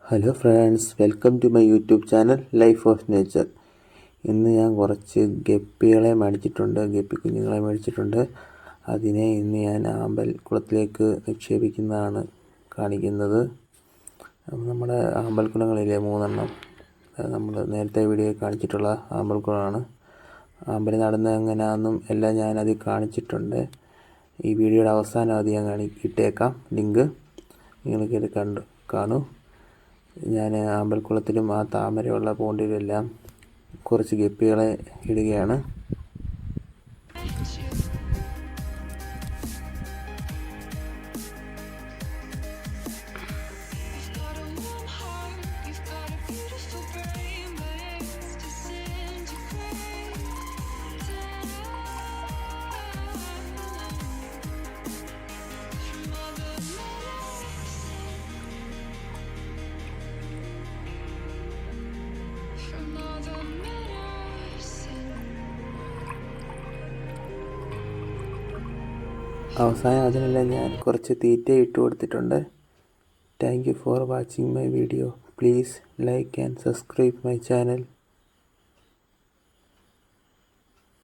Hello friends, welcome to my YouTube channel life of nature. ഇന്ന് ഞാൻ കുറച്ച് ഗപ്പികളെ മേടിച്ചിട്ടുണ്ട്, ഗപ്പി കുഞ്ഞുങ്ങളെ മേടിച്ചിട്ടുണ്ട്. അതിനെ ഇന്ന് ഞാൻ ആമ്പൽ കുളത്തിലേക്ക് നിക്ഷേപിക്കുന്നതാണ് കാണിക്കുന്നത്. നമ്മുടെ ആമ്പൽ കുളങ്ങളിലെ 3 നമ്മൾ നേരത്തെ വീഡിയോയിൽ കാണിച്ചിട്ടുള്ള ആമ്പൽ കുളമാണ്. ആമ്പൽ നടുന്നത് എങ്ങനെയാണെന്നും എല്ലാം ഞാനത് കാണിച്ചിട്ടുണ്ട്. ഈ വീഡിയോയുടെ അവസാനം അത് ഞാൻ ഇട്ടേക്കാം ലിങ്ക്, നിങ്ങൾക്കിത് കാണൂ. ഞാൻ ആമ്പൽക്കുളത്തിലും ആ താമരയുള്ള പോണ്ടിലുമെല്ലാം കുറച്ച് ഗപ്പികളെ ഇടുകയാണ്. അവസാനം അതിനെല്ലാം ഞാൻ കുറച്ച് തീറ്റ ഇട്ട് കൊടുത്തിട്ടുണ്ട്. Thank you for watching my video. Please like and subscribe my channel.